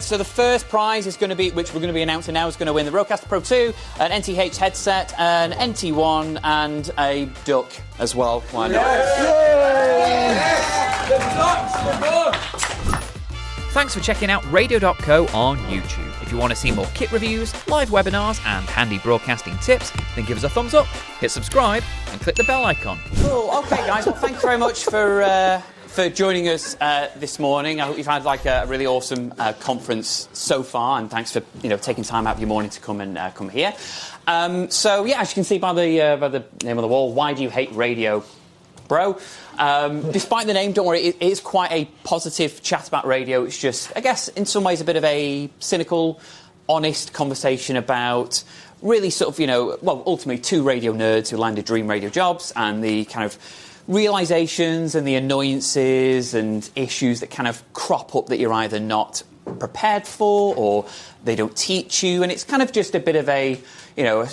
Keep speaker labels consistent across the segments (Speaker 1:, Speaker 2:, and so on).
Speaker 1: So the first prize is going to be, which we're going to be announcing now, is going to win the Rodecaster Pro 2, an NTH headset, an NT1, and a duck as well. Why not?
Speaker 2: Thanks for checking out Radio.co on YouTube. If you want to see more kit reviews, live webinars, and handy broadcasting tips, then give us a thumbs up, hit subscribe, and click the bell icon.
Speaker 1: Cool. OK, guys. Well, thank you very much for joining us this morning. I hope you've had a really awesome conference so far, and thanks for taking time out of your morning to come here. So yeah, as you can see by the name on the wall, why do you hate radio, bro? Despite the name, don't worry, it is quite a positive chat about radio. It's just, I guess, in some ways a bit of a cynical, honest conversation about really sort of, ultimately two radio nerds who landed dream radio jobs and the kind of realisations and the annoyances and issues that kind of crop up that you're either not prepared for or they don't teach you, and it's kind of just a bit of a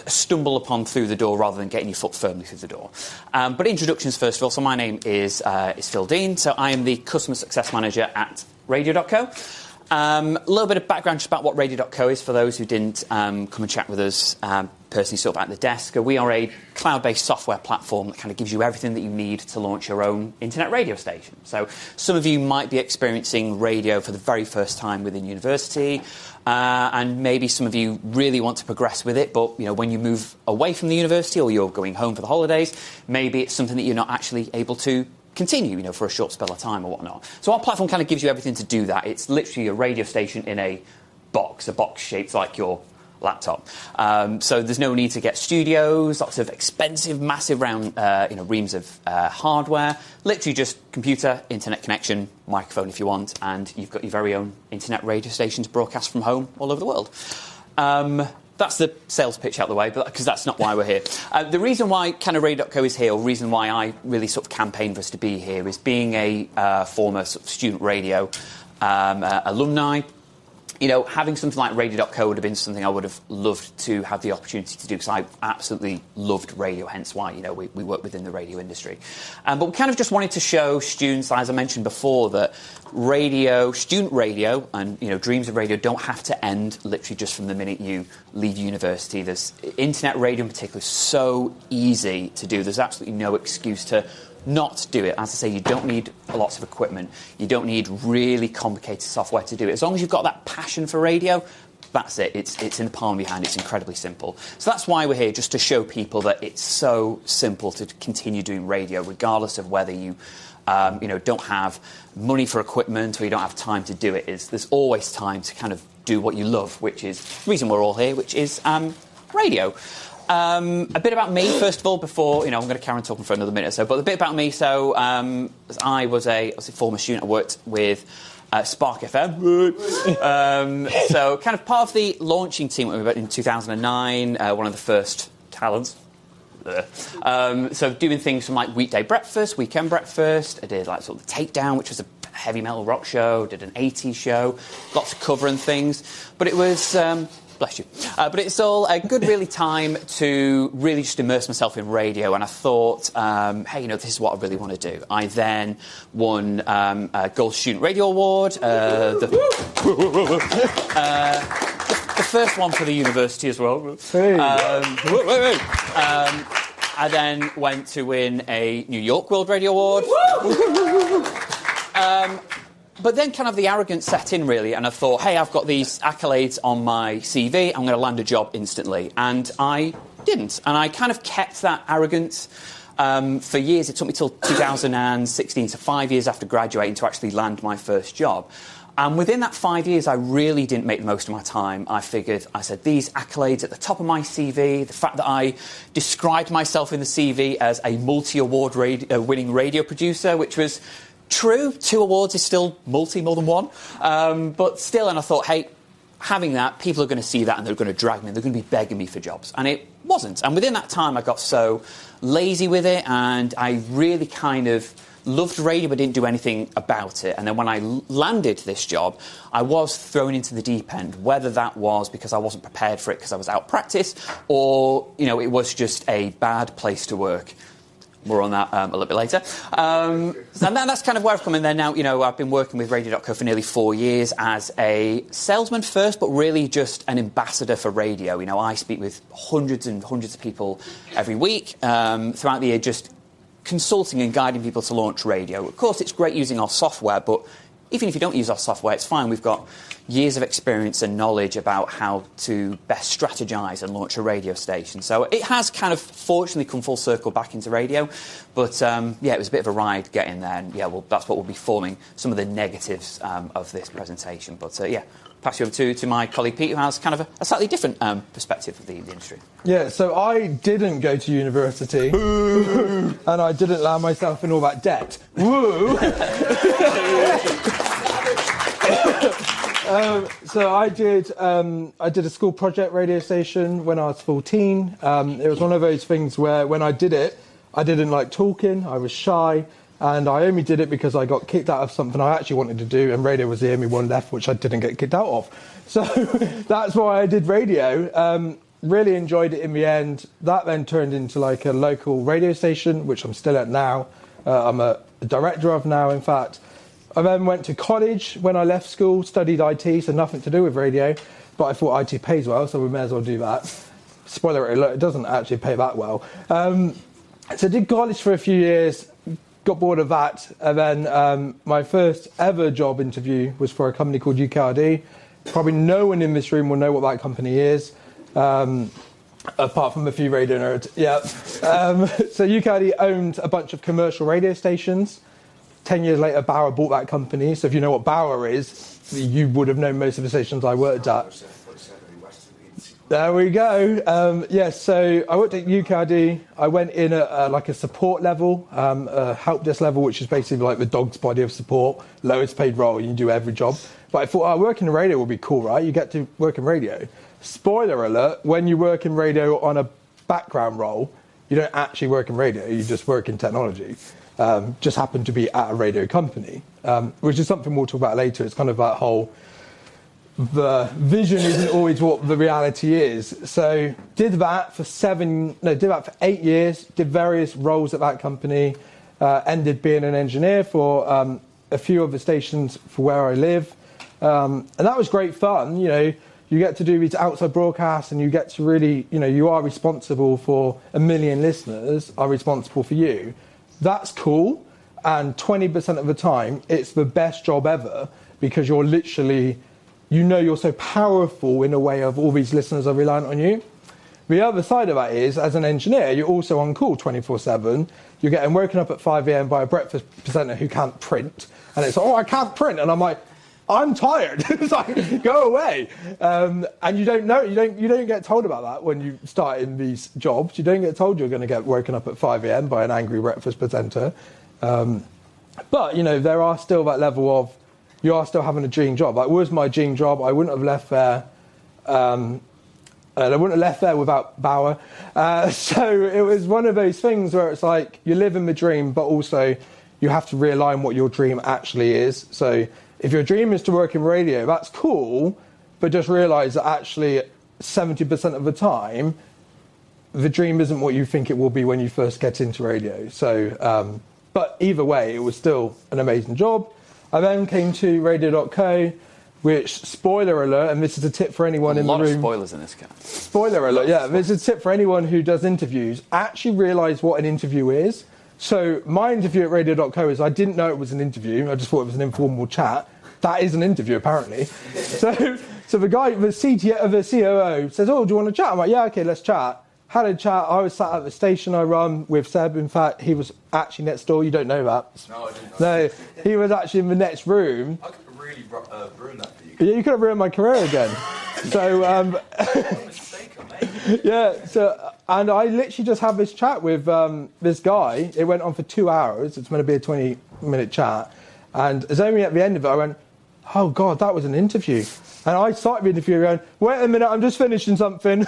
Speaker 1: stumble upon through the door rather than getting your foot firmly through the door. But introductions first of all. So my name is Phil Dean. So I am the Customer Success Manager at Radio.co. A little bit of background just about what Radio.co is for those who didn't come and chat with us personally sort of at the desk. We are a cloud-based software platform that kind of gives you everything that you need to launch your own internet radio station. So some of you might be experiencing radio for the very first time within university, and maybe some of you really want to progress with it, but when you move away from the university or you're going home for the holidays, maybe it's something that you're not actually able to continue, for a short spell of time or whatnot. So our platform kind of gives you everything to do that. It's literally a radio station in a box shaped like your laptop. So there's no need to get studios, lots of expensive, massive round, reams of hardware. Literally just computer, internet connection, microphone if you want, and you've got your very own internet radio station to broadcast from home all over the world. That's the sales pitch out of the way, because that's not why we're here. The reason why kind of Radio.co is here, or reason why I really sort of campaigned for us to be here, is being a former sort of student radio alumni. Having something like Radio.co would have been something I would have loved to have the opportunity to do, because I absolutely loved radio, hence why, we work within the radio industry. But we kind of just wanted to show students, as I mentioned before, that student radio and, dreams of radio don't have to end literally just from the minute you leave university. There's internet radio in particular is so easy to do. There's absolutely no excuse to not do it. As I say, you don't need lots of equipment. You don't need really complicated software to do it. As long as you've got that passion for radio, that's it. It's in the palm of your hand. It's incredibly simple. So that's why we're here, just to show people that it's so simple to continue doing radio, regardless of whether you don't have money for equipment or you don't have time to do it. There's always time to kind of do what you love, which is the reason we're all here, which is radio. A bit about me, first of all, before, I'm going to carry on talking for another minute or so, but a bit about me. So I was a former student. I worked with Spark FM. So kind of part of the launching team in 2009, one of the first talents. So doing things from like weekday breakfast, weekend breakfast. I did like sort of the Takedown, which was a heavy metal rock show. Did an 80s show, lots of covering things. But it was... bless you. But it's all a good, really, time to really just immerse myself in radio. And I thought, hey, this is what I really want to do. I then won a Gold Student Radio Award, the first one for the university as well. I then went to win a New York World Radio Award. But then kind of the arrogance set in, really, and I thought, hey, I've got these accolades on my CV, I'm going to land a job instantly. And I didn't. And I kind of kept that arrogance for years. It took me till 2016, so 5 years after graduating, to actually land my first job. And within that 5 years, I really didn't make the most of my time. I said, these accolades at the top of my CV, the fact that I described myself in the CV as a multi-award winning radio producer, which was... true, 2 awards is still more than one. But still, and I thought, hey, having that, people are going to see that and they're going to drag me, they're going to be begging me for jobs. And it wasn't. And within that time, I got so lazy with it, and I really kind of loved radio but didn't do anything about it. And then when I landed this job, I was thrown into the deep end, whether that was because I wasn't prepared for it because I was out of practice, or, it was just a bad place to work. more on that a little bit later. And that's kind of where I've come in there now. I've been working with Radio.co for nearly 4 years as a salesman first, but really just an ambassador for radio. I speak with hundreds and hundreds of people every week throughout the year, just consulting and guiding people to launch radio. Of course, it's great using our software, but even if you don't use our software, it's fine. We've got years of experience and knowledge about how to best strategise and launch a radio station. So it has kind of fortunately come full circle back into radio. But, it was a bit of a ride getting there. And, that's what we'll be forming some of the negatives of this presentation. But, pass you over to my colleague Pete, who has kind of a slightly different perspective of the industry.
Speaker 3: Yeah, so I didn't go to university. And I didn't land myself in all that debt. Woo! So I did a school project radio station when I was 14. It was one of those things where when I did it, I didn't like talking, I was shy, and I only did it because I got kicked out of something I actually wanted to do, and radio was the only one left which I didn't get kicked out of. So that's why I did radio. Really enjoyed it in the end. That then turned into like a local radio station, which I'm still at now. I'm a director of now, in fact. I then went to college when I left school, studied IT, so nothing to do with radio, but I thought IT pays well, so we may as well do that. Spoiler alert, it doesn't actually pay that well. So I did college for a few years, got bored of that, and then my first ever job interview was for a company called UKRD. Probably no one in this room will know what that company is, apart from a few radio nerds. Yeah. So UKRD owned a bunch of commercial radio stations. 10 years later, Bauer bought that company. So if you know what Bauer is, you would have known most of the stations I worked at. There we go. So I worked at UKRD. I went in at like a support level, a help desk level, which is basically like the dog's body of support, lowest paid role, you do every job. But I thought, working in radio would be cool, right? You get to work in radio. Spoiler alert, when you work in radio on a background role, you don't actually work in radio, you just work in technology. Just happen to be at a radio company, which is something we'll talk about later. It's kind of that whole, the vision isn't always what the reality is. So did that for 8 years, did various roles at that company, ended being an engineer for a few of the stations for where I live. And that was great fun. You get to do these outside broadcasts and you get to really, you are responsible for 1 million listeners are responsible for you. That's cool, and 20% of the time, it's the best job ever because you're literally, you're so powerful in a way of all these listeners are reliant on you. The other side of that is, as an engineer, you're also on call 24/7. You're getting woken up at 5 a.m. by a breakfast presenter who can't print, and it's I can't print, and I'm like, I'm tired. It's like, go away. And you don't know, you don't get told about that when you start in these jobs. You don't get told you're going to get woken up at 5 a.m. by an angry breakfast presenter. But, there are still that level of, you are still having a dream job. That was my dream job. I wouldn't have left there. And I wouldn't have left there without Bauer. So it was one of those things where it's like, you're living the dream, but also you have to realign what your dream actually is. So if your dream is to work in radio, that's cool, but just realise that actually 70% of the time, the dream isn't what you think it will be when you first get into radio. So, but either way, it was still an amazing job. I then came to Radio.co, which, spoiler alert, and this is a tip for anyone in the room.
Speaker 1: A lot of spoilers in this case.
Speaker 3: Spoiler alert, yeah. This is a tip for anyone who does interviews. Actually realise what an interview is. So my interview at Radio.co is I didn't know it was an interview. I just thought it was an informal chat. That is an interview, apparently. So the guy, the COO says, do you want to chat? I'm like, yeah, okay, let's chat. Had a chat. I was sat at the station I run with Seb. In fact, he was actually next door. You don't know that.
Speaker 4: No, I didn't know.
Speaker 3: No, he was actually in the next room.
Speaker 4: I could have really ruined that for you.
Speaker 3: Yeah, you could have ruined my career again. So, yeah, and I literally just had this chat with this guy. It went on for 2 hours. It's meant to be a 20-minute chat. And it's only at the end of it, I went, oh, God, that was an interview. And I started the interview going, wait a minute, I'm just finishing something.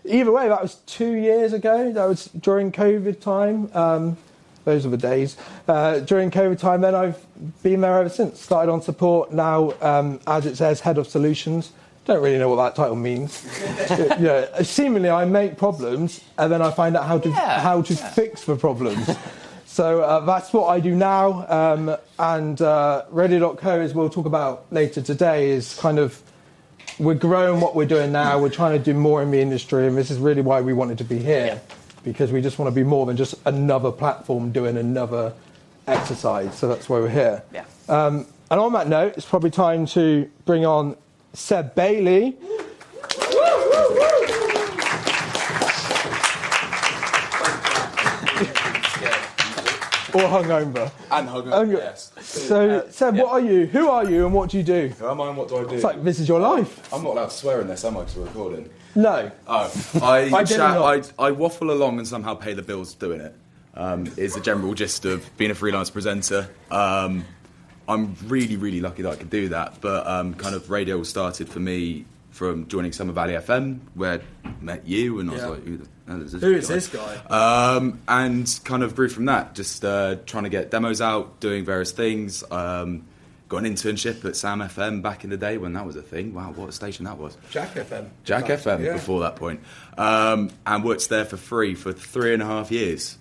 Speaker 3: Either way, that was 2 years ago. That was during COVID time. Those are the days. During COVID time, then I've been there ever since. Started on support, now, as it says, head of solutions. don't really know what that title means. Seemingly I make problems and then I find out how to fix the problems. So that's what I do now. And Radio.co, as we'll talk about later today, is kind of, we're growing what we're doing now. We're trying to do more in the industry, and this is really why we wanted to be here, because we just want to be more than just another platform doing another exercise. So that's why we're here.
Speaker 1: Yeah.
Speaker 3: And on that note, it's probably time to bring on Seb Bailey. Or hungover.
Speaker 5: And hungover, yes.
Speaker 3: So, Seb, what are you? Who are you and what do you do?
Speaker 5: Who am I and what do I do?
Speaker 3: It's like, this is your life.
Speaker 5: I'm not allowed to swear in this, am I, because we're recording?
Speaker 3: No.
Speaker 5: Oh. I waffle along and somehow pay the bills doing it. Is the general gist of being a freelance presenter. I'm really, really lucky that I could do that, but kind of radio started for me from joining Summer Valley FM, where I met you, and I was like, who is this guy? And kind of grew from that, just trying to get demos out, doing various things. Got an internship at Sam FM back in the day when that was a thing. Wow, what a station that was.
Speaker 3: Jack FM.
Speaker 5: Jack FM before that point. And worked there for free for 3.5 years.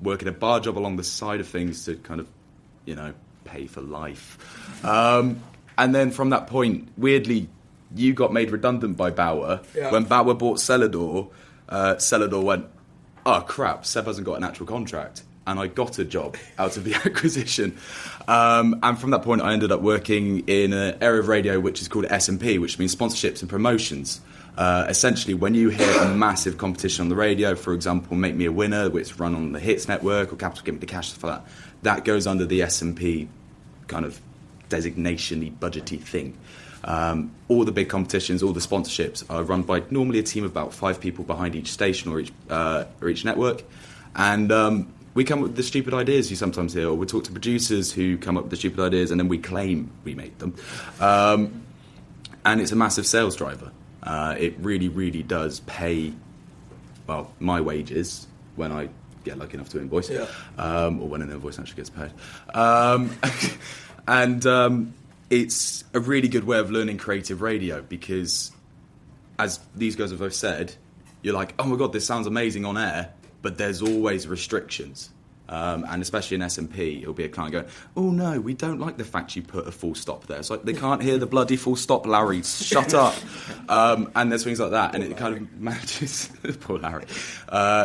Speaker 5: Working a bar job along the side of things to kind of, pay for life. And then from that point, weirdly, you got made redundant by Bauer. Yeah. When Bauer bought Celador, Celador went, oh crap, Seb hasn't got an actual contract. And I got a job out of the acquisition. And from that point, I ended up working in an area of radio which is called S&P, which means sponsorships and promotions. Essentially, when you hear a massive competition on the radio, for example, Make Me a Winner, which is run on the Hits Network, or Capital Give Me the Cash, stuff like that goes under the S&P kind of designation-y, budgety thing. All the big competitions, all the sponsorships are run by normally a team of about 5 people behind each station or each network. And we come up with the stupid ideas you sometimes hear, or we talk to producers who come up with the stupid ideas, and then we claim we made them. And it's a massive sales driver. It really, really does pay, well, my wages when I get lucky enough to invoice, or when an invoice actually gets paid. And it's a really good way of learning creative radio, because, as these guys have both said, you're like, oh my God, this sounds amazing on air, but there's always restrictions. And especially in S&P, it'll be a client going, oh no, we don't like the fact you put a full stop there. It's like, they can't hear the bloody full stop, Larry, shut up. And there's things like that, and it kind of manages, poor Larry,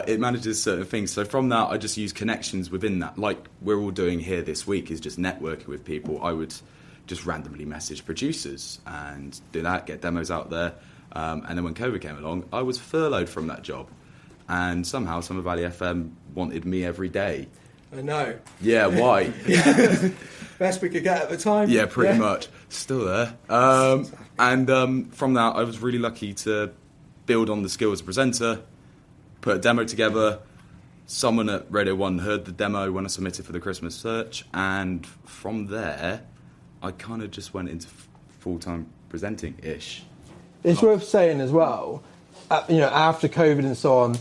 Speaker 5: it manages certain things. So from that, I just use connections within that. Like we're all doing here this week is just networking with people. I would just randomly message producers and do that, get demos out there. And then when COVID came along, I was furloughed from that job. And somehow Summer Valley FM wanted me every day.
Speaker 3: I know.
Speaker 5: Yeah, why?
Speaker 3: Best we could get at the time.
Speaker 5: Yeah, pretty much. Still there. And from that, I was really lucky to build on the skill as a presenter, put a demo together. Someone at Radio 1 heard the demo when I submitted for the Christmas search. And from there, I kind of just went into full-time presenting-ish. It's
Speaker 3: worth saying as well, after COVID and so on,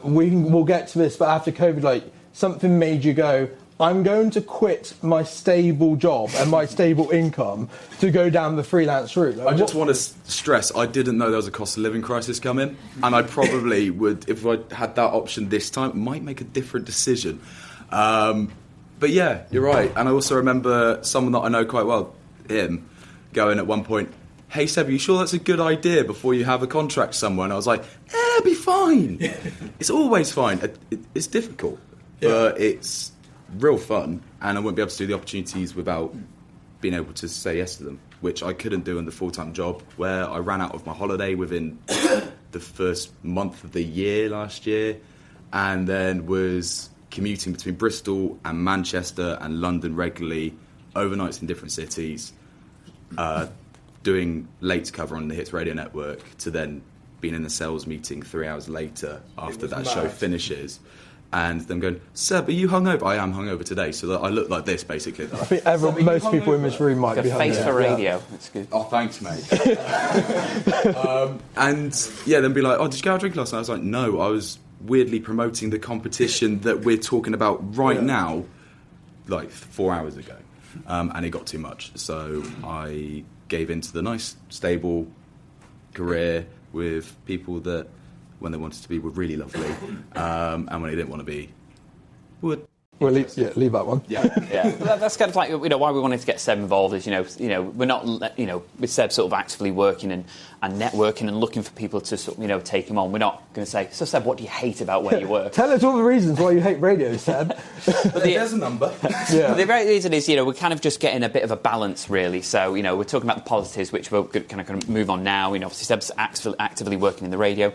Speaker 3: we'll get to this, but after COVID, something made you go, I'm going to quit my stable job and my stable income to go down the freelance route.
Speaker 5: I just want to stress, I didn't know there was a cost of living crisis coming, and I probably would, if I had that option this time, might make a different decision. But yeah, you're right. And I also remember someone that I know quite well, him, going at one point, hey Seb, are you sure that's a good idea before you have a contract somewhere? And I was like, it'll be fine. It's always fine. It's difficult, but it's real fun, and I wouldn't be able to do the opportunities without being able to say yes to them, which I couldn't do in the full-time job, where I ran out of my holiday within the first month of the year last year, and then was commuting between Bristol and Manchester and London regularly, overnights in different cities, doing late cover on the Hits Radio Network, to then being in a sales meeting 3 hours later after that show finishes, and them going, Seb, are you hungover? I am hungover today, so that I look like this, basically.
Speaker 3: I think most people in this room might be hungover.
Speaker 1: Face for radio. That's good.
Speaker 5: Oh, thanks, mate. And yeah, then be like, oh, did you go out drinking last night? I was like, no, I was weirdly promoting the competition that we're talking about right now, 4 hours ago. and it got too much. So I gave into the nice, stable career with people that, when they wanted to be, were really lovely, and when they didn't want to be, would.
Speaker 3: Well, leave that one.
Speaker 5: Yeah.
Speaker 1: Well, that's kind of like, why we wanted to get Seb involved is, we're not, with Seb sort of actively working and networking and looking for people to sort of, take him on. We're not going to say, so Seb, what do you hate about where you work?
Speaker 3: Tell us all the reasons why you hate radio, Seb.
Speaker 1: But
Speaker 5: There's a number.
Speaker 1: But the very reason is, we're kind of just getting a bit of a balance, really. So, we're talking about the positives, which we're kind of move on now. Obviously, Seb's actively working in the radio.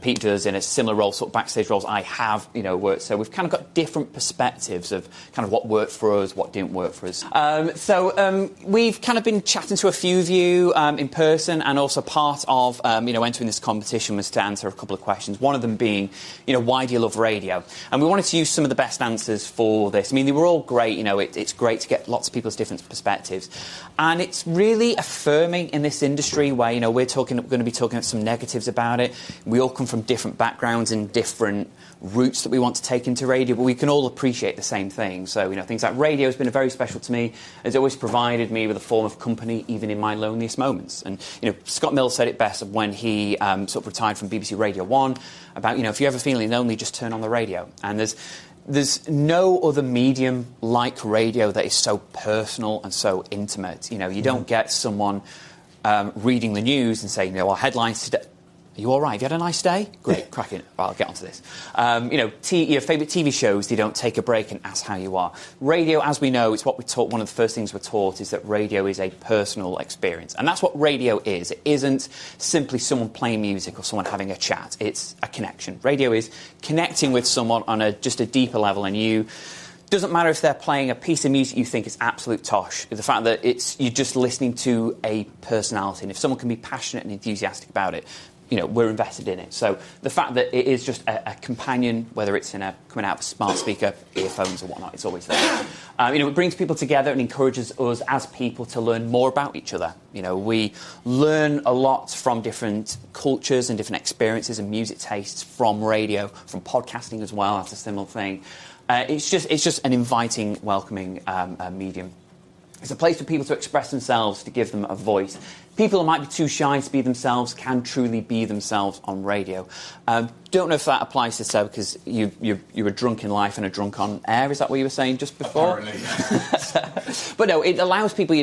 Speaker 1: Pete does in a similar role, sort of backstage roles I have, worked. So we've kind of got different perspectives of kind of what worked for us, what didn't work for us. We've kind of been chatting to a few of you in person, and also part of, entering this competition was to answer a couple of questions. One of them being, why do you love radio? And we wanted to use some of the best answers for this. I mean, they were all great. It's great to get lots of people's different perspectives. And it's really affirming in this industry where, we're going to be talking about some negatives about it. We all come from different backgrounds and different routes that we want to take into radio, but we can all appreciate the same thing. So, things like radio has been very special to me. It's always provided me with a form of company, even in my loneliest moments. And, Scott Mills said it best when he sort of retired from BBC Radio 1 about, if you're ever feeling lonely, just turn on the radio. And there's no other medium like radio that is so personal and so intimate. You don't get someone reading the news and saying, our headlines today. Are you all right? Have you had a nice day? Great, cracking. Well, I'll get onto this. Your favourite TV shows, they don't take a break and ask how you are. Radio, as we know, it's what we're taught. One of the first things we're taught is that radio is a personal experience. And that's what radio is. It isn't simply someone playing music or someone having a chat. It's a connection. Radio is connecting with someone on just a deeper level, and doesn't matter if they're playing a piece of music you think is absolute tosh. The fact that you're just listening to a personality, and if someone can be passionate and enthusiastic about it, we're invested in it. So the fact that it is just a companion, whether it's coming out of a smart speaker, earphones or whatnot, it's always there. It brings people together and encourages us as people to learn more about each other. We learn a lot from different cultures and different experiences and music tastes from radio, from podcasting as well. That's a similar thing. It's just an inviting, welcoming medium. It's a place for people to express themselves, to give them a voice. People who might be too shy to be themselves can truly be themselves on radio. Don't know if that applies to Seb, because you were drunk in life and a drunk on air. Is that what you were saying just before?
Speaker 5: Apparently.
Speaker 1: But no, it allows people,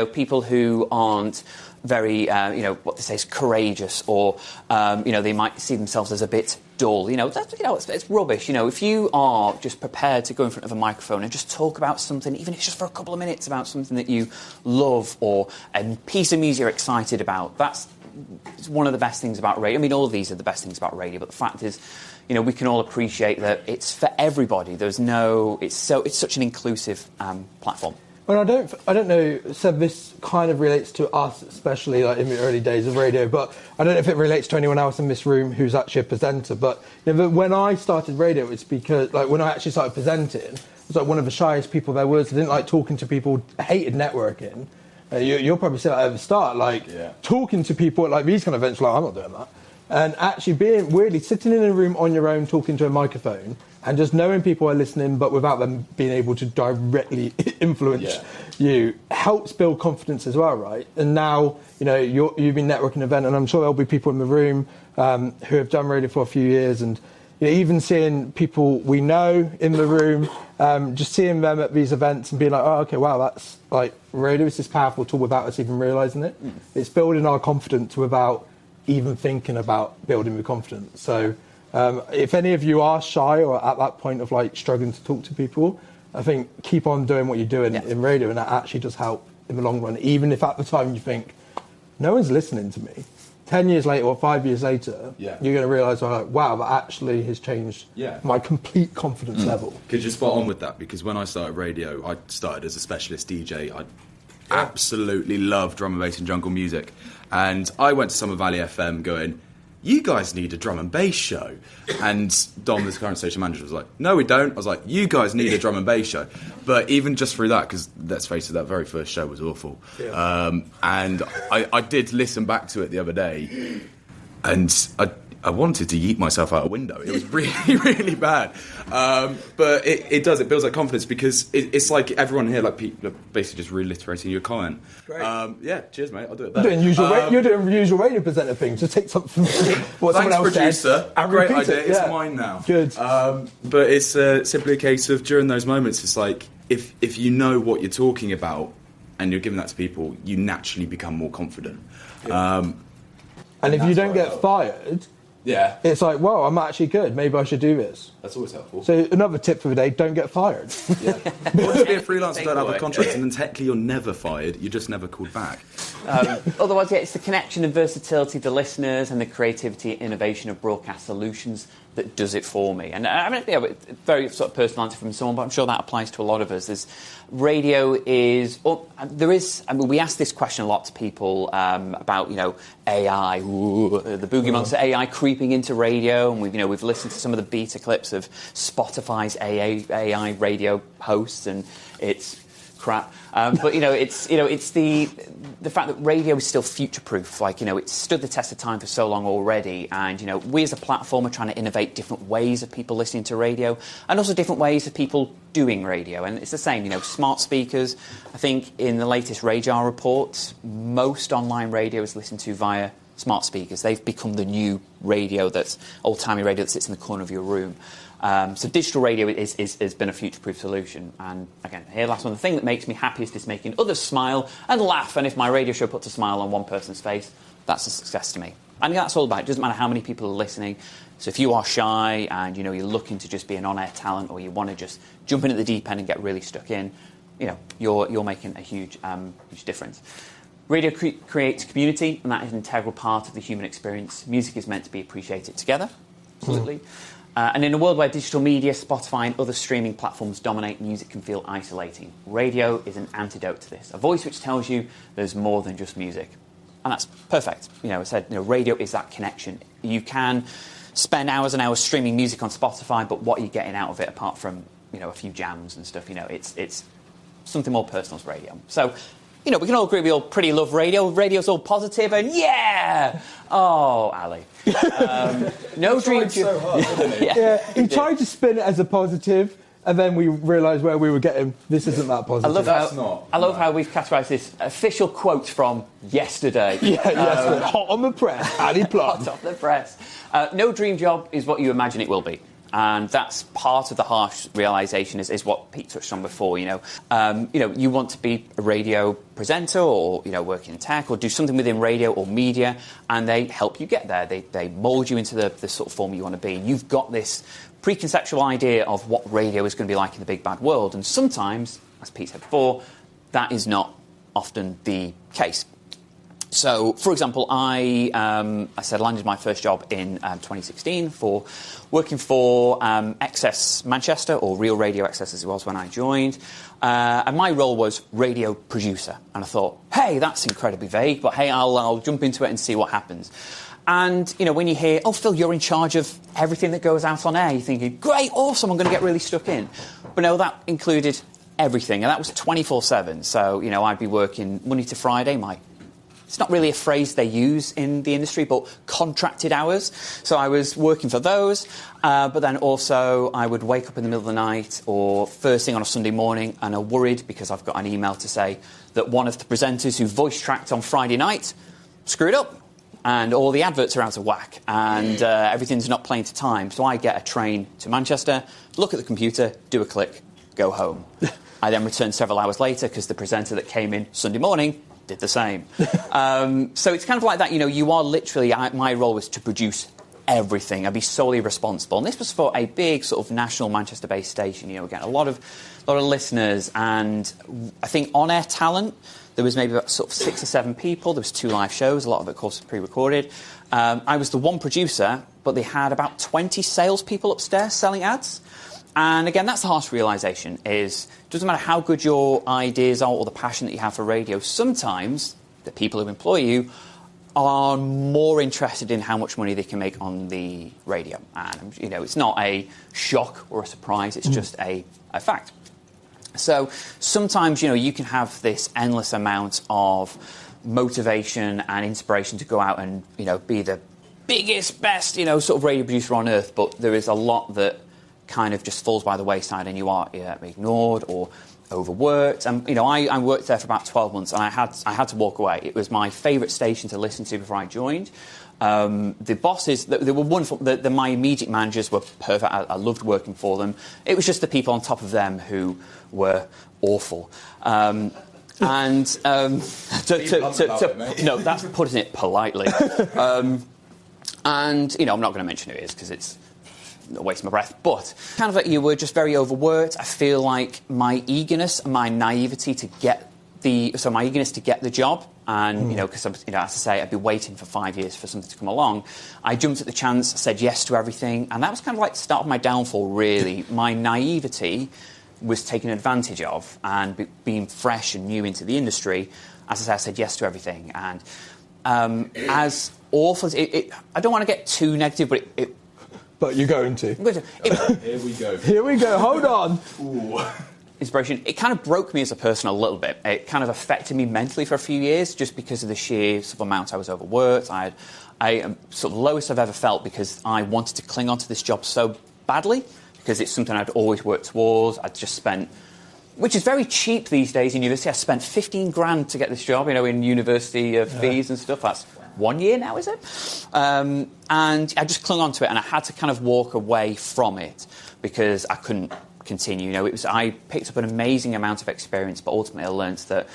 Speaker 1: people who aren't very, what they say is courageous, or, they might see themselves as a bit dull. It's rubbish. If you are just prepared to go in front of a microphone and just talk about something, even if it's just for a couple of minutes, about something that you love or a piece of music you're excited about, that's one of the best things about radio. I mean, all of these are the best things about radio, but the fact is, we can all appreciate that it's for everybody. It's such an inclusive platform.
Speaker 3: Well, I don't know, Seb, this kind of relates to us, especially like in the early days of radio, but I don't know if it relates to anyone else in this room who's actually a presenter. But when I started radio, it's because, when I actually started presenting, I was one of the shyest people there was. I didn't like talking to people, hated networking. You'll probably say that at the start, talking to people at these kind of events, I'm not doing that. And actually weirdly sitting in a room on your own, talking to a microphone, and just knowing people are listening, but without them being able to directly influence you, helps build confidence as well, right? And now, you've been networking an event, and I'm sure there'll be people in the room who have done radio for a few years, and even seeing people we know in the room, just seeing them at these events and being like, oh, okay, wow, that's radio is this powerful tool without us even realising it. It's building our confidence without even thinking about building the confidence. So if any of you are shy or at that point of struggling to talk to people, I think keep on doing what you're doing in radio, and that actually does help in the long run, even if at the time you think, no one's listening to me. 10 years later or 5 years later, you're going to realise, wow, that actually has changed my complete confidence level.
Speaker 5: Because you're spot on with that, because when I started radio, I started as a specialist DJ. I absolutely love drum and bass and jungle music. And I went to Summer Valley FM going, you guys need a drum and bass show. And Dom, the current station manager, was like, no, we don't. I was like, you guys need a drum and bass show. But even just through that, because let's face it, that very first show was awful. And I did listen back to it the other day, and I wanted to yeet myself out a window. It was really, really bad. But it does. It builds that confidence because it's like everyone here, like people are basically just reiterating your comment.
Speaker 3: Great.
Speaker 5: Yeah, cheers, mate. I'll do it better.
Speaker 3: You're doing usual radio presenter thing. Just take something from what someone else
Speaker 5: producer.
Speaker 3: said. And
Speaker 5: Great
Speaker 3: repeat
Speaker 5: idea.
Speaker 3: it.
Speaker 5: It's mine now.
Speaker 3: Good.
Speaker 5: But it's simply a case of during those moments, it's like if you know what you're talking about and you're giving that to people, you naturally become more confident.
Speaker 3: And if you don't get fired, it's like, well, I'm actually good. Maybe I should do this.
Speaker 5: That's always helpful.
Speaker 3: So another tip for the day: don't get fired.
Speaker 5: Yeah. Or just be a freelancer, don't have a contract, and then technically you're never fired. You're just never called back.
Speaker 1: Otherwise, it's the connection and versatility of the listeners and the creativity and innovation of broadcast solutions that does it for me. And I mean, very sort of personal answer from someone, but I'm sure that applies to a lot of us. Radio is, I mean, we ask this question a lot to people about, AI, the boogie monster AI creeping into radio, and we've listened to some of the beta clips of Spotify's AI radio hosts, and it's crap. But it's the fact that radio is still future-proof. Like, it's stood the test of time for so long already, and we as a platform are trying to innovate different ways of people listening to radio, and also different ways of people doing radio. And it's the same, smart speakers. I think in the latest Radar report, most online radio is listened to via smart speakers. They've become the new radio, that's old-timey radio that sits in the corner of your room. So digital radio has been a future-proof solution. And again, here, last one, the thing that makes me happiest is making others smile and laugh. And if my radio show puts a smile on one person's face, that's a success to me. And that's all about it. It doesn't matter how many people are listening. So if you are shy and you're looking to just be an on-air talent, or you want to just jump in at the deep end and get really stuck in, you're making a huge difference. Radio creates community, and that is an integral part of the human experience. Music is meant to be appreciated together, absolutely. And in a world where digital media, Spotify and other streaming platforms dominate, music can feel isolating. Radio is an antidote to this, a voice which tells you there's more than just music. And that's perfect. I said, radio is that connection. You can spend hours and hours streaming music on Spotify, but what are you getting out of it apart from, a few jams and stuff? It's something more personal as radio. So, we can all agree we all pretty love radio. Radio's all positive and oh, Ali. No dream.
Speaker 4: So hard, didn't he?
Speaker 3: He tried to spin it as a positive, and then we realised where we were getting. This isn't that positive.
Speaker 1: I love how we've categorised this official quote from yesterday.
Speaker 3: Hot on the press, Ali Plum.
Speaker 1: Hot off the press. No dream job is what you imagine it will be. And that's part of the harsh realisation is what Pete touched on before. You want to be a radio presenter or work in tech or do something within radio or media, and they help you get there. They mould you into the sort of form you want to be. You've got this preconceptual idea of what radio is going to be like in the big bad world, and sometimes, as Pete said before, that is not often the case. So, for example, I landed my first job in 2016 for working for XS Manchester, or Real Radio XS as it was when I joined. And my role was radio producer. And I thought, hey, that's incredibly vague, but hey, I'll jump into it and see what happens. And, when you hear, oh, Phil, you're in charge of everything that goes out on air, you're thinking, great, awesome, I'm going to get really stuck in. But no, that included everything, and that was 24/7. So, I'd be working Monday to Friday, it's not really a phrase they use in the industry, but contracted hours. So I was working for those, but then also I would wake up in the middle of the night or first thing on a Sunday morning, and I'm worried because I've got an email to say that one of the presenters who voice tracked on Friday night screwed up, and all the adverts are out of whack, and everything's not playing to time. So I get a train to Manchester, look at the computer, do a click, go home. I then return several hours later because the presenter that came in Sunday morning did the same. So it's kind of like that, you are literally, my role was to produce everything. I'd be solely responsible. And this was for a big sort of national Manchester-based station, again, a lot of listeners. And I think on-air talent, there was maybe about sort of 6 or 7 people. There was 2 live shows, a lot of it, of course, pre-recorded. I was the one producer, but they had about 20 salespeople upstairs selling ads. And again, that's the harsh realisation, is it doesn't matter how good your ideas are or the passion that you have for radio, sometimes the people who employ you are more interested in how much money they can make on the radio. And, it's not a shock or a surprise, it's just a fact. So sometimes, you can have this endless amount of motivation and inspiration to go out and, be the biggest, best, sort of radio producer on earth, but there is a lot that kind of just falls by the wayside and you are ignored or overworked. And, I worked there for about 12 months and I had to walk away. It was my favourite station to listen to before I joined. The bosses, they were wonderful. My immediate managers were perfect. I loved working for them. It was just the people on top of them who were awful. No, that's putting it politely. And, I'm not going to mention who it is because it's a waste of my breath. But kind of like you were just very overworked. I feel like my eagerness and my naivety to get the job, and, because, as I say, I'd been waiting for 5 years for something to come along. I jumped at the chance, said yes to everything, and that was kind of like the start of my downfall, really. My naivety was taken advantage of, and being fresh and new into the industry, as I say, I said yes to everything. And as awful as I don't want to get too negative, but
Speaker 3: But you're going to.
Speaker 5: Here we go.
Speaker 3: Here we go. Hold on.
Speaker 5: Ooh.
Speaker 1: Inspiration. It kind of broke me as a person a little bit. It kind of affected me mentally for a few years just because of the sheer sort of amount I was overworked. I am sort of lowest I've ever felt because I wanted to cling on to this job so badly because it's something I'd always worked towards. I'd just spent, which is very cheap these days in university. I spent 15 grand to get this job, in university fees and stuff. That's 1 year now, is it? And I just clung on to it and I had to kind of walk away from it because I couldn't continue. I picked up an amazing amount of experience, but ultimately I learned that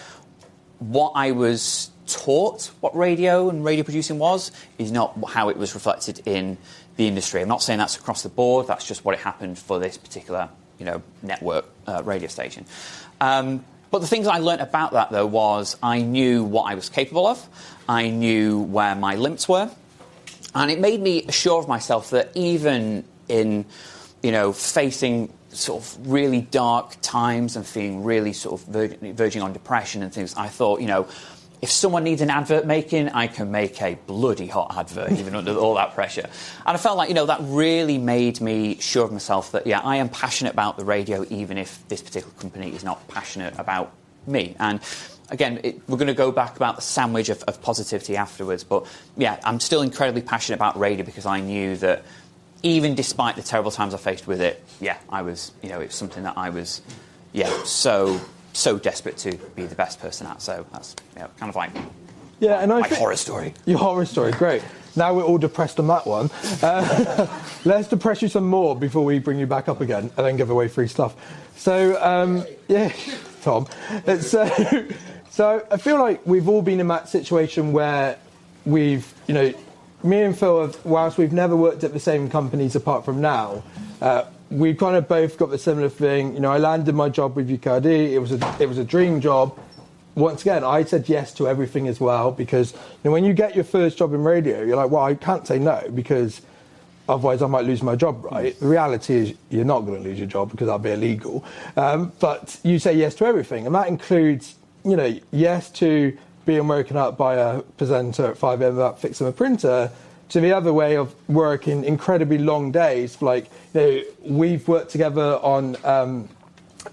Speaker 1: what I was taught, what radio and radio producing was, is not how it was reflected in the industry. I'm not saying that's across the board. That's just what it happened for this particular, network radio station. But the things I learnt about that, though, was I knew what I was capable of. I knew where my limits were. And it made me sure of myself that even in, facing sort of really dark times and feeling really sort of verging on depression and things, I thought, if someone needs an advert making, I can make a bloody hot advert, even under all that pressure. And I felt like, that really made me sure of myself that, I am passionate about the radio, even if this particular company is not passionate about me. And again, we're going to go back about the sandwich of positivity afterwards. But, I'm still incredibly passionate about radio because I knew that even despite the terrible times I faced with it, I was, it was something that I was, so desperate to be the best person at. So that's kind of like my horror story.
Speaker 3: Your horror story, great. Now we're all depressed on that one. Let's depress you some more before we bring you back up again and then give away free stuff. So, Tom. So I feel like we've all been in that situation where we've, me and Phil, whilst we've never worked at the same companies apart from now, we kind of both got the similar thing. I landed my job with UKD. It was a dream job. Once again, I said yes to everything as well because when you get your first job in radio, you're like, well, I can't say no because otherwise I might lose my job, right? The reality is you're not going to lose your job because that'll be illegal. But you say yes to everything, and that includes, yes to being woken up by a presenter at 5 a.m. about fixing a printer, to the other way of working incredibly long days. Like, we've worked together on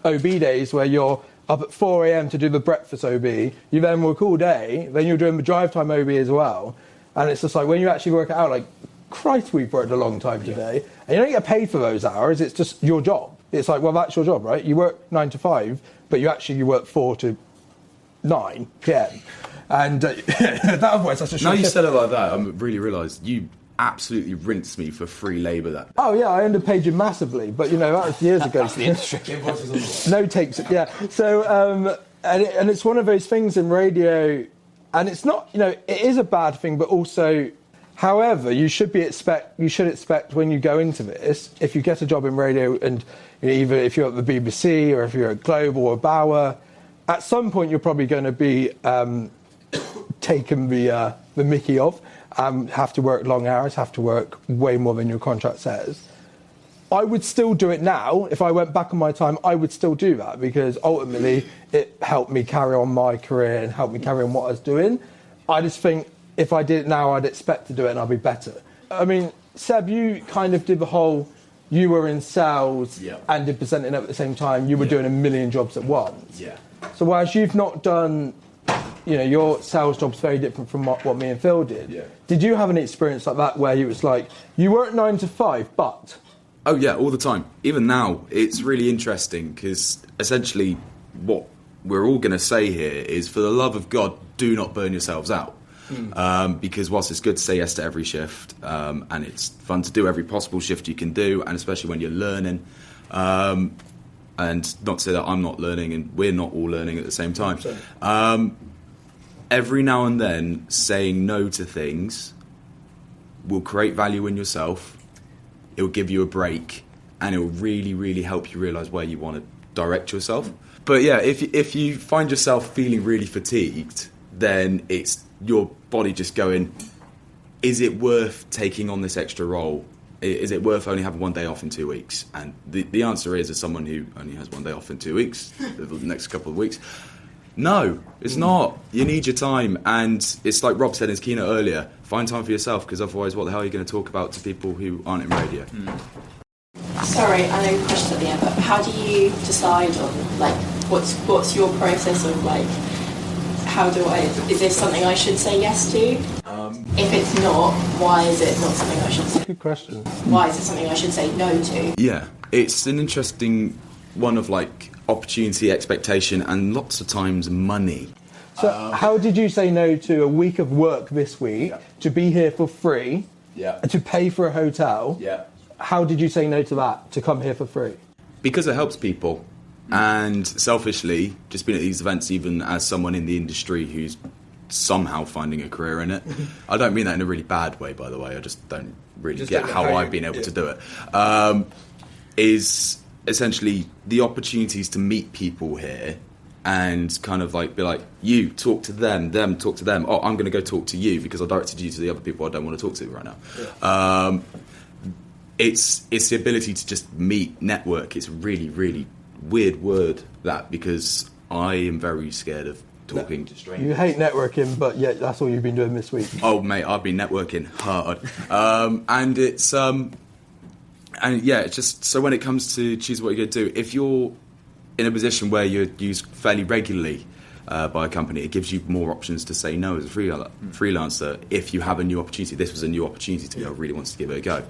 Speaker 3: OB days where you're up at 4 a.m. to do the breakfast OB. You then work all day, then you're doing the drive time OB as well. And it's just like, when you actually work it out, like, Christ, we've worked a long time today. And you don't get paid for those hours, it's just your job. It's like, well, that's your job, right? You work 9 to 5, but you work 4 to 9 p.m. And that otherwise, that's just...
Speaker 5: Now you said it like that, I really realised you absolutely rinsed me for free labour that day.
Speaker 3: Oh, yeah, I underpaid you massively, but, that was years ago.
Speaker 1: That's the industry.
Speaker 3: No takes, yeah. So, and it's one of those things in radio, and it's not, it is a bad thing, but also, however, you should expect when you go into this, if you get a job in radio, and either if you're at the BBC or if you're at Global or Bauer, at some point you're probably going to be taken the mickey of, have to work long hours, have to work way more than your contract says. I would still do it now. If I went back on my time, I would still do that because ultimately it helped me carry on my career and helped me carry on what I was doing. I just think if I did it now, I'd expect to do it and I'd be better. I mean, Seb, you kind of did the whole, you were in sales and did presenting at the same time. You were doing a million jobs at once.
Speaker 5: Yeah.
Speaker 3: So whereas you've not done, your sales job's very different from what me and Phil did.
Speaker 5: Yeah.
Speaker 3: Did you have an experience like that where it was like, you work 9 to 5, but...
Speaker 5: Oh yeah, all the time. Even now, it's really interesting because essentially what we're all going to say here is, for the love of God, do not burn yourselves out. Because whilst it's good to say yes to every shift, and it's fun to do every possible shift you can do, and especially when you're learning, and not to say that I'm not learning and we're not all learning at the same time, every now and then saying no to things will create value in yourself. It will give you a break, and it will really, really help you realise where you want to direct yourself. But yeah, if you find yourself feeling really fatigued, then it's your body just going, is it worth taking on this extra role? Is it worth only having 1 day off in 2 weeks? And the answer is, as someone who only has 1 day off in 2 weeks, the next couple of weeks, no, it's not. You need your time. And it's like Rob said in his keynote earlier, find time for yourself, because otherwise what the hell are you going to talk about to people who aren't in radio?
Speaker 6: Sorry, I know you questioned at the end, but how do you decide on, like, what's your process of, like, is this something I should say yes to? If it's not, why is it not something I should say?
Speaker 3: Good question.
Speaker 6: Why is it something I should say no to?
Speaker 5: Yeah, it's an interesting one of, like, opportunity, expectation, and lots of times money.
Speaker 3: So how did you say no to a week of work this week, to be here for free, to pay for a hotel?
Speaker 5: Yeah.
Speaker 3: How did you say no to that, to come here for free?
Speaker 5: Because it helps people. And selfishly, just being at these events, even as someone in the industry who's somehow finding a career in it, I don't mean that in a really bad way, by the way, I just don't really get how I've been able to do it, is essentially the opportunities to meet people here and kind of like be like, you talk to them talk to them. Oh, I'm going to go talk to you because I directed you to the other people I don't want to talk to right now. Yeah. It's the ability to just meet, network. It's a really, really weird word, that, because I am very scared of talking to strangers.
Speaker 3: You hate networking, but yeah, that's all you've been doing this week.
Speaker 5: Oh, mate, I've been networking hard. And it's... And yeah, it's just, so when it comes to choosing what you're going to do, if you're in a position where you're used fairly regularly by a company, it gives you more options to say no as a freelancer if you have a new opportunity. This was a new opportunity to me. I really wanted to give it a go.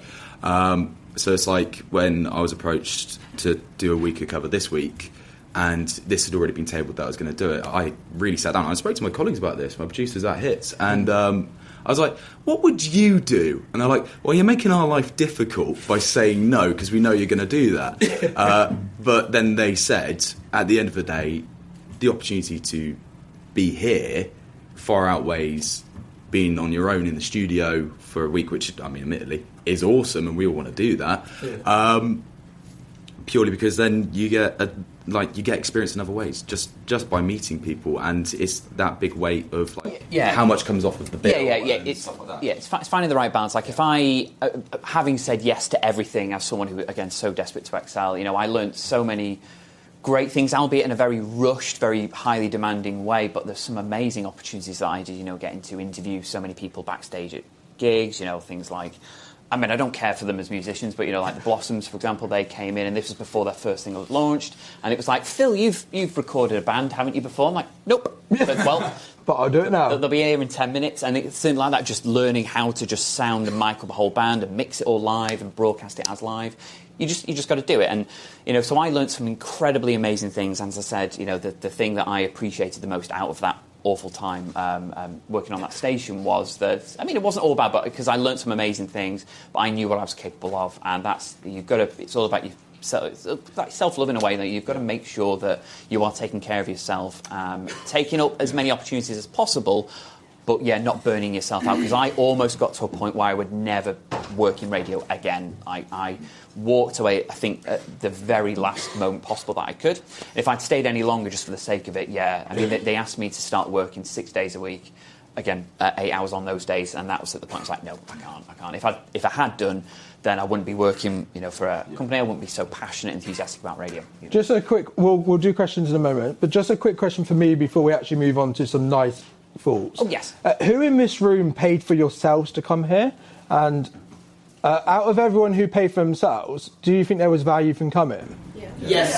Speaker 5: So it's like when I was approached to do a week of cover this week, and this had already been tabled that I was going to do it, I really sat down. I spoke to my colleagues about this, my producers at Hits, and I was like, what would you do? And they're like, well, you're making our life difficult by saying no, because we know you're going to do that. But then they said, at the end of the day, the opportunity to be here far outweighs being on your own in the studio for a week, which, I mean, admittedly, is awesome, and we all want to do that. Yeah. Purely because then you get experience in other ways, just by meeting people, and it's that big weight of how much comes off of the bill.
Speaker 1: It's stuff like that. It's finding the right balance. Like, if I, having said yes to everything, as someone who, again, so desperate to excel, I learned so many great things, albeit in a very rushed, very highly demanding way. But there's some amazing opportunities that I did. Getting to interview so many people backstage at gigs. Things like, I mean, I don't care for them as musicians, but, like the Blossoms, for example, they came in, and this was before their first single was launched, and it was like, Phil, you've recorded a band, haven't you, before? I'm like, nope. But, well,
Speaker 3: but I'll do it now.
Speaker 1: They'll be here in 10 minutes, and it's something like that, just learning how to just sound and mic up a whole band and mix it all live and broadcast it as live. You just got to do it. And, so I learned some incredibly amazing things. And as I said, the thing that I appreciated the most out of that awful time working on that station was that, I mean, it wasn't all bad, but because I learned some amazing things, but I knew what I was capable of, and it's all about it's like self-love in a way, that you've got to make sure that you are taking care of yourself, taking up as many opportunities as possible, but yeah, not burning yourself out, because I almost got to a point where I would never work in radio again. I walked away, I think, at the very last moment possible that I could. If I'd stayed any longer just for the sake of it, yeah. I mean, they asked me to start working 6 days a week, again, 8 hours on those days, and that was at the point I was like, no, I can't. If I had done, then I wouldn't be working, for a company. I wouldn't be so passionate, enthusiastic about radio.
Speaker 3: Just a quick, we'll do questions in a moment, but just a quick question for me before we actually move on to some nice thoughts.
Speaker 1: Oh, yes.
Speaker 3: Who in this room paid for yourselves to come here? And Out of everyone who paid for themselves, do you think there was value from coming?
Speaker 7: Yes,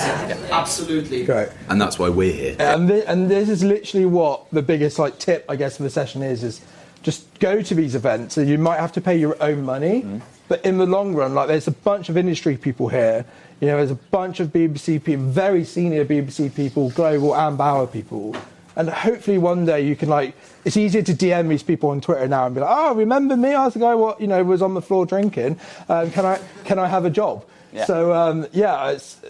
Speaker 7: absolutely.
Speaker 3: Great.
Speaker 5: And that's why we're here.
Speaker 3: And this is literally what the biggest tip, I guess, for the session is just go to these events. So you might have to pay your own money, but in the long run, there's a bunch of industry people here. There's a bunch of BBC people, very senior BBC people, global and Bauer people. And hopefully one day you can it's easier to DM these people on Twitter now and be like, oh, remember me? I was the guy was on the floor drinking. Can I have a job?
Speaker 1: Yeah.
Speaker 3: So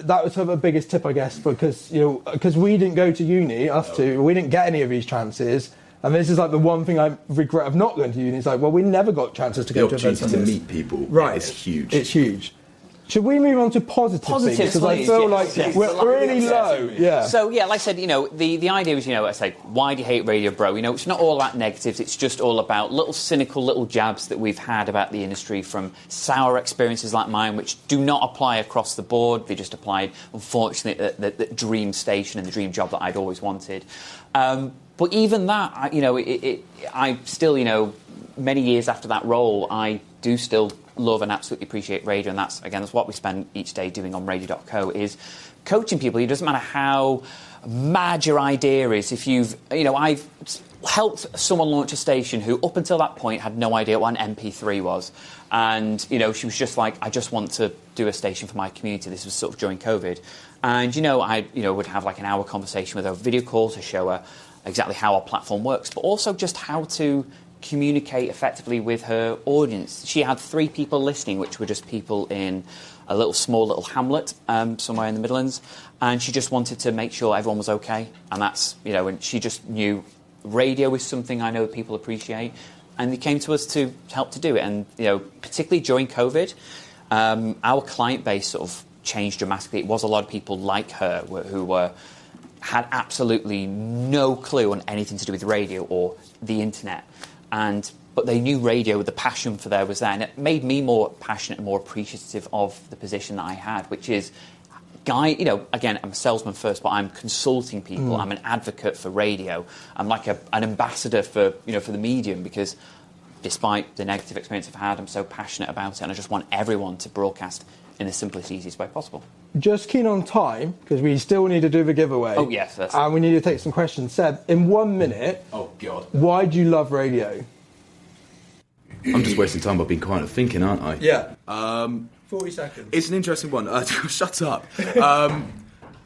Speaker 3: that was sort of the biggest tip, I guess, because we didn't go to uni, we didn't get any of these chances. And this is the one thing I regret of not going to uni. It's we never got chances to go to events.
Speaker 5: The opportunity to meet people,
Speaker 3: right?
Speaker 5: It's huge.
Speaker 3: It's huge. Should we move on to positive things? Because I feel we're really low. Yeah.
Speaker 1: So, like I said, the idea was, I say, why do you hate radio, bro? It's not all about negatives. It's just all about little cynical little jabs that we've had about the industry from sour experiences like mine, which do not apply across the board. They just applied, unfortunately, at the dream station and the dream job that I'd always wanted. But even that, I still, many years after that role, I do still love and absolutely appreciate radio, and that's what we spend each day doing on Radio.co is coaching people. It doesn't matter how mad your idea is. If you've, I've helped someone launch a station who up until that point had no idea what an MP3 was, and she was just like, I just want to do a station for my community. This was sort of during COVID, and I would have an hour conversation with her, video call to show her exactly how our platform works, but also just how to communicate effectively with her audience. She had 3 people listening, which were just people in a small little hamlet somewhere in the Midlands, and she just wanted to make sure everyone was okay. And that's, and she just knew radio is something I know people appreciate, and they came to us to help to do it. And particularly during COVID, our client base sort of changed dramatically. It was a lot of people like her who had absolutely no clue on anything to do with radio or the internet. But they knew radio, the passion for there was there, and it made me more passionate and more appreciative of the position that I had, which is, again, I'm a salesman first, but I'm consulting people. I'm an advocate for radio. I'm like an ambassador for the medium, because despite the negative experience I've had, I'm so passionate about it, and I just want everyone to broadcast in the simplest, easiest way possible.
Speaker 3: Just keen on time, because we still need to do the giveaway.
Speaker 1: Oh, yes.
Speaker 3: And we need to take some questions. Seb, in 1 minute,
Speaker 5: oh God,
Speaker 3: why do you love radio?
Speaker 5: I'm just wasting time by being quiet and thinking, aren't I?
Speaker 3: Yeah. 40 seconds.
Speaker 5: It's an interesting one. Shut up.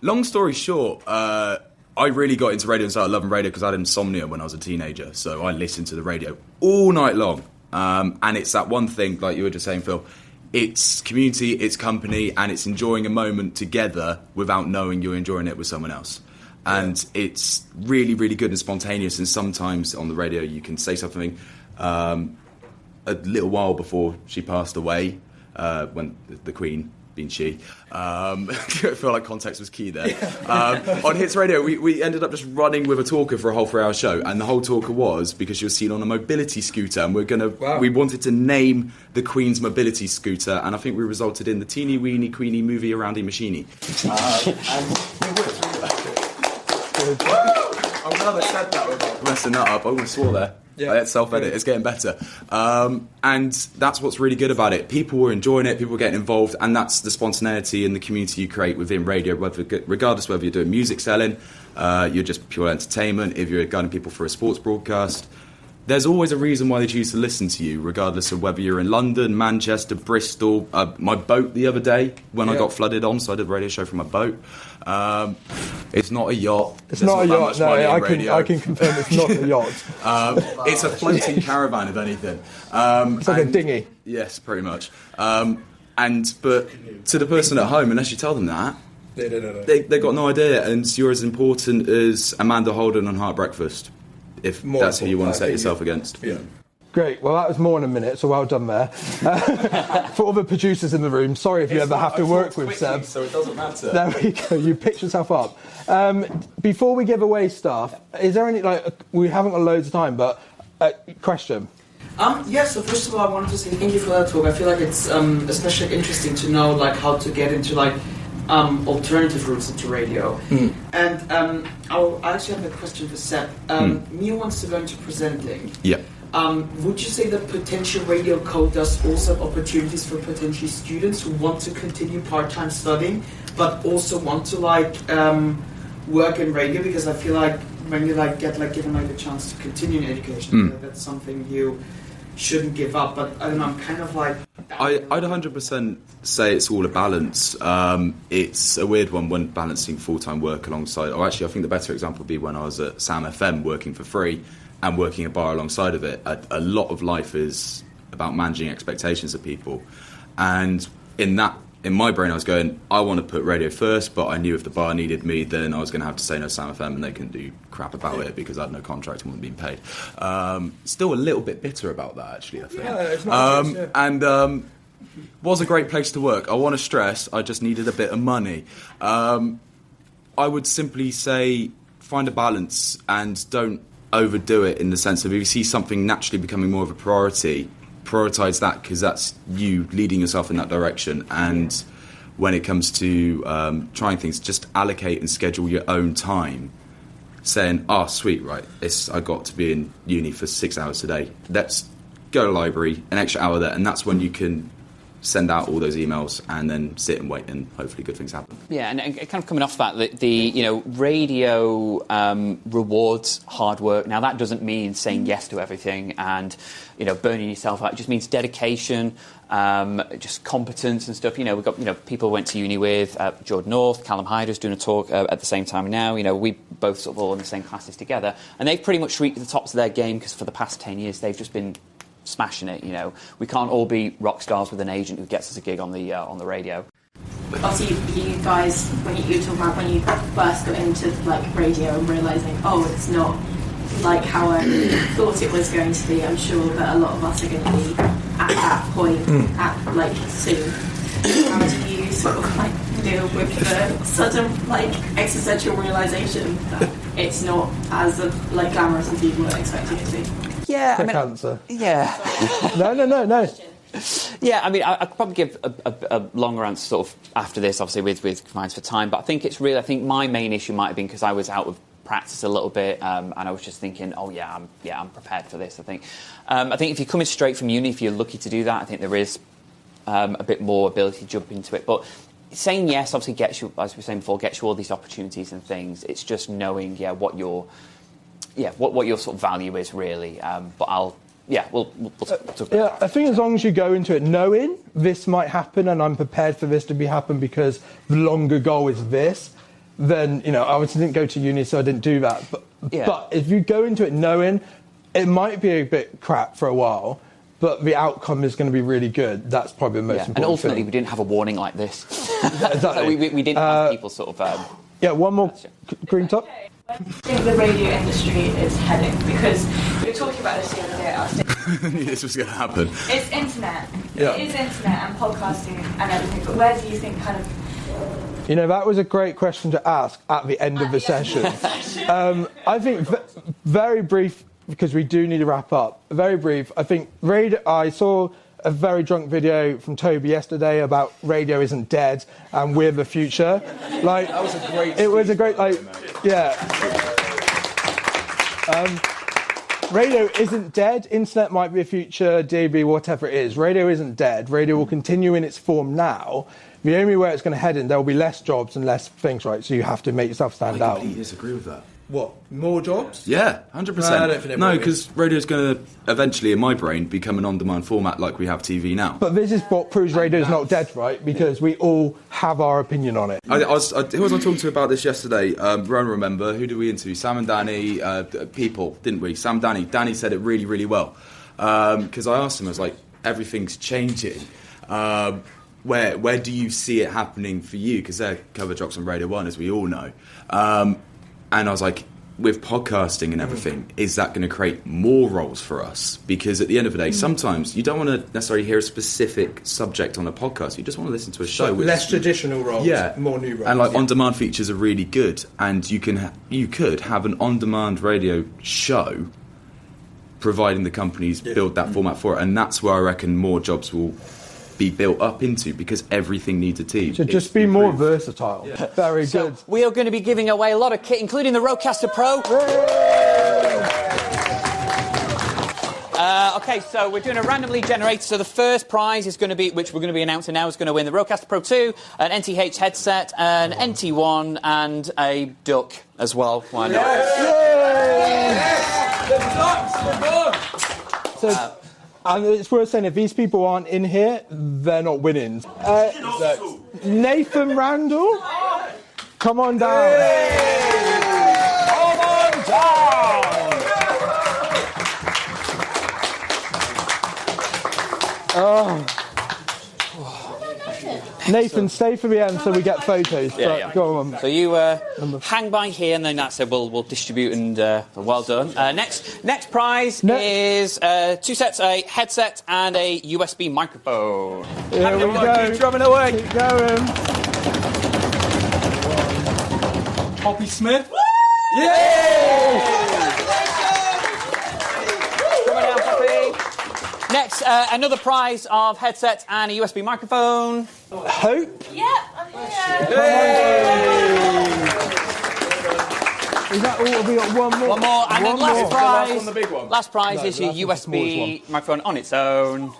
Speaker 5: Long story short, I really got into radio and started loving radio because I had insomnia when I was a teenager. So I listened to the radio all night long. And it's that one thing, like you were just saying, Phil, it's community, it's company, and it's enjoying a moment together without knowing you're enjoying it with someone else. And it's really, really good and spontaneous. And sometimes on the radio you can say something a little while before she passed away, when the Queen, being she, I feel like context was key there. On Hits Radio, we ended up just running with a talker for a whole 3-hour show, and the whole talker was because she was seen on a mobility scooter, and we wanted to name the Queen's mobility scooter, and I think we resulted in the Teeny Weeny Queenie Movie Aroundy Machine. And we worked through that. I'm glad I said that without messing that up. I almost swore there. Yeah. It's self-edit. It's getting better. And that's what's really good about it. People were enjoying it. People were getting involved. And that's the spontaneity and the community you create within radio, regardless whether you're doing music selling, you're just pure entertainment, if you're guiding people for a sports broadcast. There's always a reason why they choose to listen to you, regardless of whether you're in London, Manchester, Bristol. My boat the other day, when I got flooded on, so I did a radio show from my boat. It's not a yacht.
Speaker 3: It's not a yacht, no, I can confirm it's not a yacht.
Speaker 5: It's a floating caravan, if anything.
Speaker 3: It's like a dinghy.
Speaker 5: Yes, pretty much. But to the person at home, unless you tell them that, they've got no idea, and you're as important as Amanda Holden on Heart Breakfast, if more that's who you want to set yourself against. Yeah.
Speaker 3: Great. Well, that was more than a minute, so well done there. For all the producers in the room, sorry if you ever have to work with Seb.
Speaker 5: So it doesn't matter.
Speaker 3: There we go. You picked yourself up. Before we give away stuff, is there any, we haven't got loads of time, but question?
Speaker 7: So first of all, I wanted to say thank you for that talk. I feel like it's especially interesting to know how to get into alternative routes into radio. And I actually have a question for Seb. Mia wants to go into presenting.
Speaker 5: Yeah.
Speaker 7: would you say that potential Radio.co does also have opportunities for potential students who want to continue part-time studying, but also want to work in radio? Because I feel like when you get given the chance to continue in education, that's something you shouldn't give up. But I don't know, I'm kind of
Speaker 5: I'd 100% say it's all a balance. It's a weird one when balancing full-time work alongside... Or actually, I think the better example would be when I was at Sam FM working for free and working a bar alongside of it. A lot of life is about managing expectations of people. And in my brain, I was going, I want to put radio first, but I knew if the bar needed me, then I was going to have to say no Sam FM, and they couldn't do crap about it because I had no contract and wasn't being paid. Still a little bit bitter about that, actually, I think.
Speaker 3: Yeah, it's not nice, yeah.
Speaker 5: And was a great place to work. I want to stress, I just needed a bit of money. I would simply say find a balance and don't overdo it, in the sense of if you see something naturally becoming more of a priority, prioritise that, because that's you leading yourself in that direction. And when it comes to trying things, just allocate and schedule your own time, saying, sweet, right, I got to be in uni for 6 hours today, let's go to the library, an extra hour there, and that's when you can send out all those emails and then sit and wait, and hopefully good things happen. Yeah,
Speaker 1: and kind of coming off that, the radio rewards hard work. Now, that doesn't mean saying yes to everything and, burning yourself out. It just means dedication, just competence and stuff. We've got, people we went to uni with, Jordan North, Callum Hyder's doing a talk at the same time now. We both sort of all in the same classes together. And they've pretty much reached the tops of their game because for the past 10 years, they've just been smashing it. We can't all be rock stars with an agent who gets us a gig on the radio.
Speaker 6: Obviously, you guys, when you talk about when you first got into radio and realising, it's not like how I thought it was going to be. I'm sure that a lot of us are going to be at that point soon. How do you sort of deal with the sudden existential realisation that it's not as glamorous as you were expecting it to be?
Speaker 1: Yeah,
Speaker 3: Quick answer.
Speaker 1: Yeah.
Speaker 3: No.
Speaker 1: Yeah, I could probably give a longer answer sort of after this, obviously with confines for time. But I think my main issue might have been because I was out of practice a little bit, and I was just thinking, I'm prepared for this. I think if you're coming straight from uni, if you're lucky to do that, I think there is a bit more ability to jump into it. But saying yes obviously gets you, as we were saying before, gets you all these opportunities and things. It's just knowing, what your sort of value is really. But we'll talk about that.
Speaker 3: I think as long as you go into it knowing this might happen and I'm prepared for this to happen because the longer goal is this, then, I obviously didn't go to uni, so I didn't do that. But if you go into it knowing it might be a bit crap for a while, but the outcome is going to be really good, that's probably the most important
Speaker 1: and ultimately
Speaker 3: thing.
Speaker 1: we didn't have a warning like this.
Speaker 3: Exactly.
Speaker 1: So we didn't have people sort of...
Speaker 3: one more green top.
Speaker 6: Where do you think the radio industry is heading? Because we were talking about this the other day. I was
Speaker 5: Knew this was going to happen.
Speaker 6: It's internet.
Speaker 3: Yeah.
Speaker 6: It is internet and podcasting and everything. But where do you think kind of...
Speaker 3: That was a great question to ask at the end of the session. I think very brief, because we do need to wrap up. Very brief. I think I saw a very drunk video from Toby yesterday about radio isn't dead and we're the future. That was a great. It was a great radio isn't dead. Internet might be a future, DAB, whatever it is. Radio isn't dead. Radio will continue in its form now. The only way it's going to head in, there will be less jobs and less things, right? So you have to make yourself stand out.
Speaker 5: I completely disagree with that.
Speaker 8: What? More jobs?
Speaker 5: Yeah, 100%.
Speaker 8: I don't think it will be.
Speaker 5: Because radio's going to eventually, in my brain, become an on-demand format like we have TV now.
Speaker 3: But this is what proves radio's not dead, right? Because we all have our opinion on it.
Speaker 5: Who was I talking to about this yesterday? Rowan, remember? Who did we interview? Sam and Danny, people, didn't we? Sam, Danny. Danny said it really, really well. Because I asked him, I was like, everything's changing. Where do you see it happening for you? Because they're cover jocks on Radio 1, as we all know. And I was like, with podcasting and everything, is that going to create more roles for us? Because at the end of the day, sometimes you don't want to necessarily hear a specific subject on a podcast. You just want to listen to a show.
Speaker 8: So less traditional roles, more new roles.
Speaker 5: And on-demand features are really good. And you could have an on-demand radio show, providing the companies build that format for it. And that's where I reckon more jobs will be built up into, because everything needs a team.
Speaker 3: So just be more versatile. Yeah. Very good.
Speaker 1: We are going to be giving away a lot of kit, including the Rodecaster Pro. Okay, so we're doing a randomly generated. So the first prize is going to be, which we're going to be announcing now, is going to win the Rodecaster Pro 2, an NTH headset, an NT1, and a duck as well. Why not?
Speaker 3: So, and it's worth saying, if these people aren't in here, they're not winning. Nathan Randall, come on down. Come on down. Oh. Nathan, stay for the end so we get photos.
Speaker 1: Yeah.
Speaker 3: Go on.
Speaker 1: So you hang by here, and then that's it. We'll distribute, and well done. Next prize is 2 sets, a headset, and a USB microphone.
Speaker 3: Here we go.
Speaker 8: Keep drumming away.
Speaker 3: Keep going.
Speaker 8: Poppy Smith.
Speaker 1: Next, another prize of headset and a USB microphone.
Speaker 3: Hope.
Speaker 6: Yep, I'm here.
Speaker 3: Is that all? We got one more.
Speaker 1: One more, and then last prize.
Speaker 8: Last one, the big one.
Speaker 1: Last prize is your
Speaker 3: that's the smallest
Speaker 1: USB microphone on its own.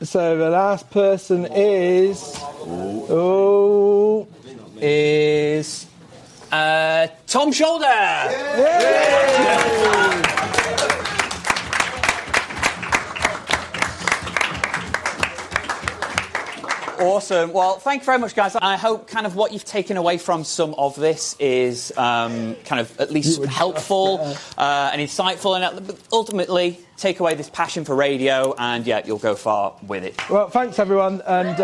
Speaker 3: So the last person is
Speaker 1: Tom Shoulder. Awesome. Well, thank you very much, guys. I hope kind of what you've taken away from some of this is kind of at least helpful and insightful, and ultimately take away this passion for radio, and yeah, you'll go far with it.
Speaker 3: Well, thanks everyone, and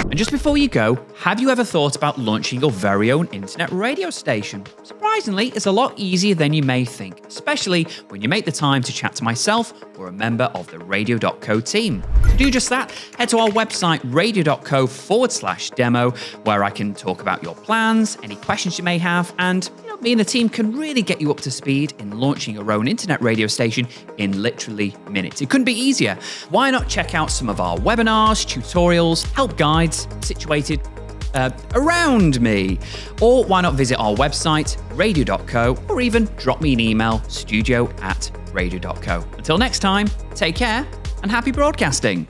Speaker 2: And just before you go, have you ever thought about launching your very own internet radio station? Surprisingly, it's a lot easier than you may think, especially when you make the time to chat to myself or a member of the Radio.co team. To do just that, head to our website radio.co/demo, where I can talk about your plans, any questions you may have, and me and the team can really get you up to speed in launching your own internet radio station in literally minutes. It couldn't be easier. Why not check out some of our webinars, tutorials, help guides situated around me? Or why not visit our website, radio.co, or even drop me an email, studio@radio.co. Until next time, take care and happy broadcasting.